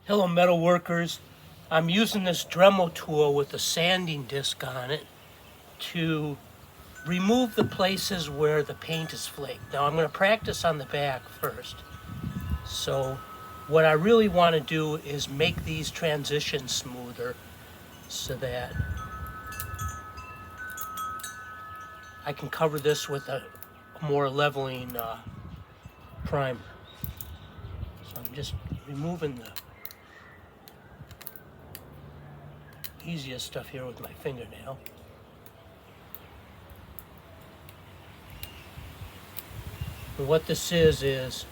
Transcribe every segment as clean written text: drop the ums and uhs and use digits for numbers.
Hello metal workers. I'm using this Dremel tool with a sanding disc on it to remove the places where the paint is flaked. Now I'm going to practice on the back first. So what I really want to do is make these transitions smoother so that I can cover this with a more leveling primer. So I'm just removing the easiest stuff here with my fingernail. And what this is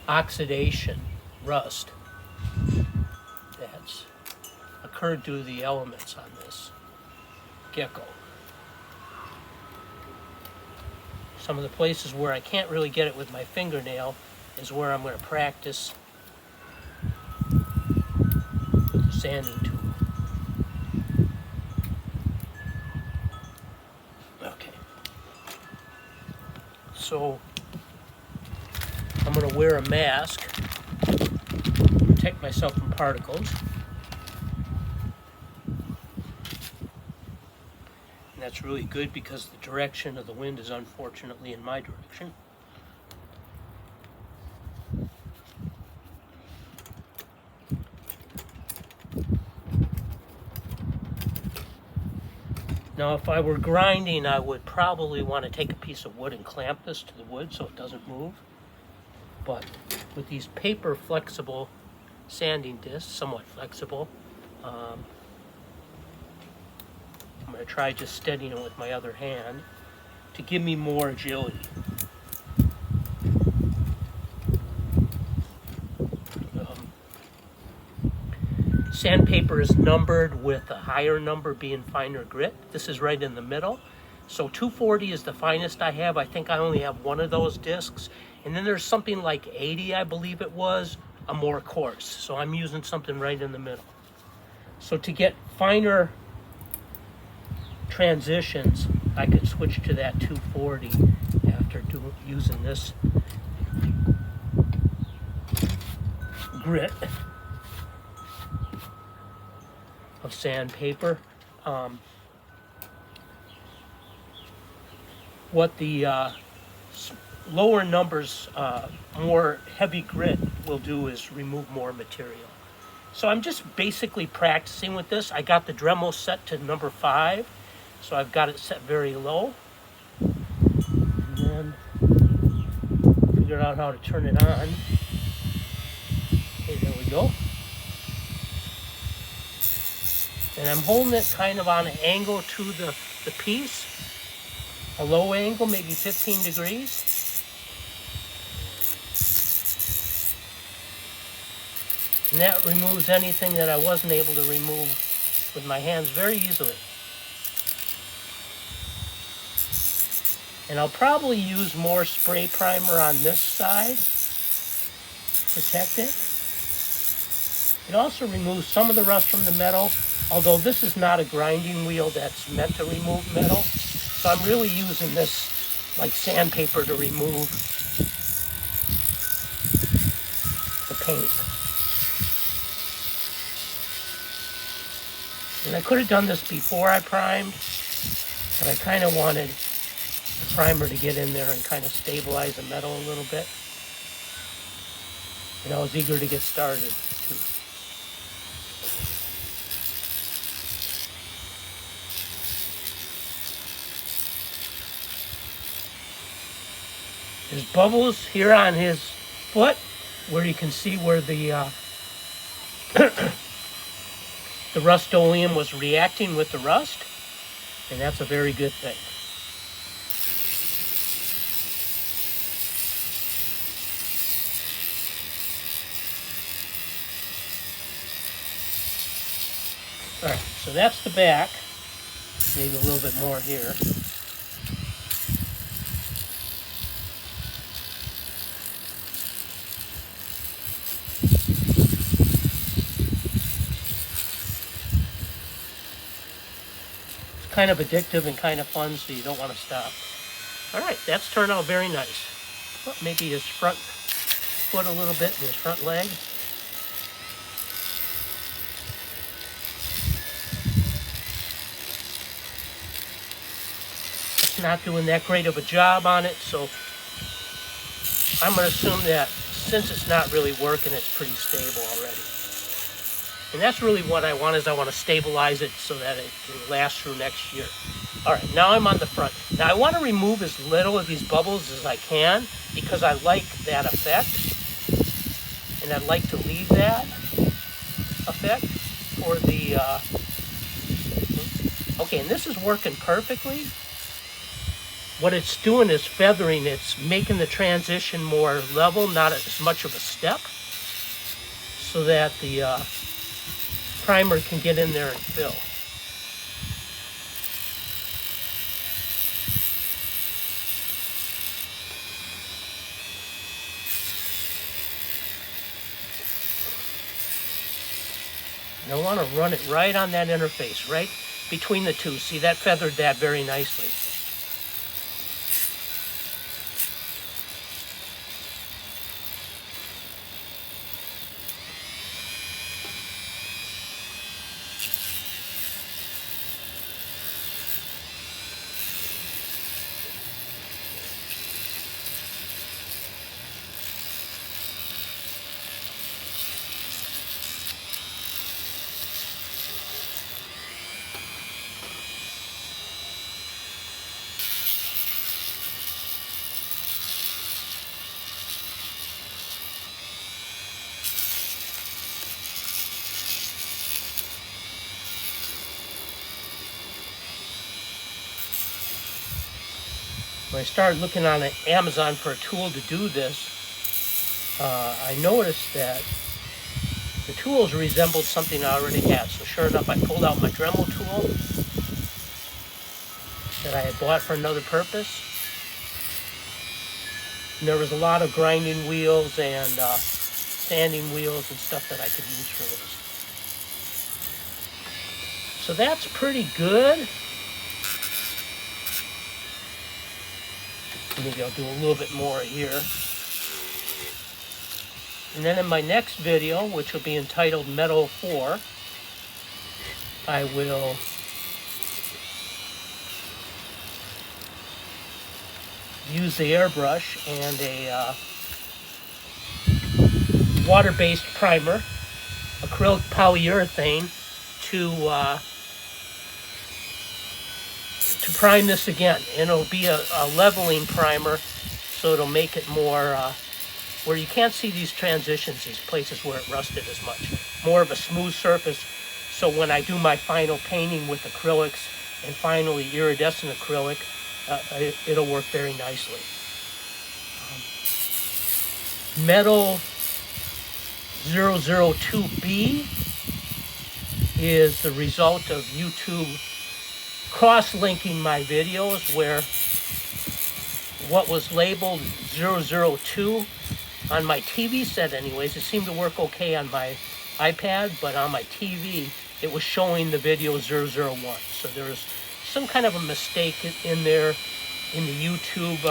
oxidation, rust, that's occurred due to the elements on this gecko. Some of the places where I can't really get it with my fingernail is where I'm going to practice with the sanding tool. Okay. So I'm going to wear a mask to protect myself from particles. And that's really good because the direction of the wind is unfortunately in my direction. Now if I were grinding, I would probably want to take a piece of wood and clamp this to the wood so it doesn't move. But with these paper flexible sanding discs, somewhat flexible, I'm going to try just steadying it with my other hand to give me more agility. Sandpaper is numbered with a higher number being finer grit. This is right in the middle. So 240 is the finest I have. I think I only have one of those discs. And then there's something like 80, I believe it was, a more coarse. So I'm using something right in the middle. So to get finer transitions, I could switch to that 240 after using this grit of sandpaper. What the lower numbers, more heavy grit will do is remove more material. So I'm just basically practicing with this. I got the Dremel set to number 5, so I've got it set very low. And then figure out how to turn it on. Okay, there we go. And I'm holding it kind of on an angle to the piece, a low angle, maybe 15 degrees. And that removes anything that I wasn't able to remove with my hands very easily. And I'll probably use more spray primer on this side to protect it. It also removes some of the rust from the metal, although this is not a grinding wheel that's meant to remove metal. So I'm really using this like sandpaper to remove the paint. And I could have done this before I primed, but I kind of wanted the primer to get in there and kind of stabilize the metal a little bit. And I was eager to get started too. There's bubbles here on his foot where you can see where the the Rust-Oleum was reacting with the rust, and that's a very good thing. All right, so that's the back. Maybe a little bit more here. Kind of addictive and kind of fun, so you don't want to stop. All right, that's turned out very nice. Well, maybe his front foot a little bit and his front leg. it's not doing that great of a job on it, so I'm going to assume that since it's not really working, it's pretty stable already. And that's really what I want, is I want to stabilize it so that it can last through next year. All right, now I'm on the front. Now I want to remove as little of these bubbles as I can because I like that effect. And I'd like to leave that effect for the, okay, and this is working perfectly. What it's doing is feathering. It's making the transition more level, not as much of a step, so that the primer can get in there and fill. And I want to run it right on that interface, right between the two. See, that feathered that very nicely. When I started looking on Amazon for a tool to do this, I noticed that the tools resembled something I already had. So sure enough, I pulled out my Dremel tool that I had bought for another purpose. And there was a lot of grinding wheels and sanding wheels and stuff that I could use for this. So that's pretty good. Maybe I'll do a little bit more here. And then in my next video, which will be entitled Metal 4, I will use the airbrush and a water-based primer, acrylic polyurethane, to prime this again. And it'll be a leveling primer, so it'll make it more where you can't see these transitions, these places where it rusted as much. More of a smooth surface, so when I do my final painting with acrylics and finally iridescent acrylic, it'll work very nicely. Metal 002B is the result of YouTube cross-linking my videos, where what was labeled 002 on my TV set anyways, it seemed to work okay on my iPad, but on my TV it was showing the video 001. So there was some kind of a mistake in there in the YouTube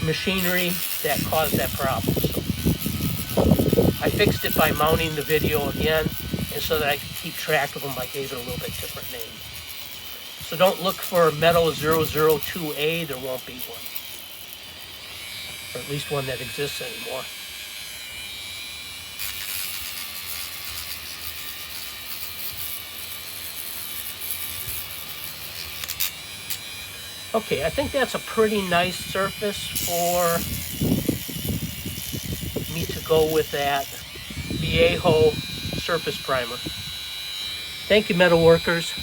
machinery that caused that problem. So I fixed it by mounting the video again, and so that I could keep track of them, I gave it a little bit different name. So don't look for Metal 002A, there won't be one. Or at least one that exists anymore. Okay, I think that's a pretty nice surface for me to go with that Viejo surface primer. Thank you, metal workers.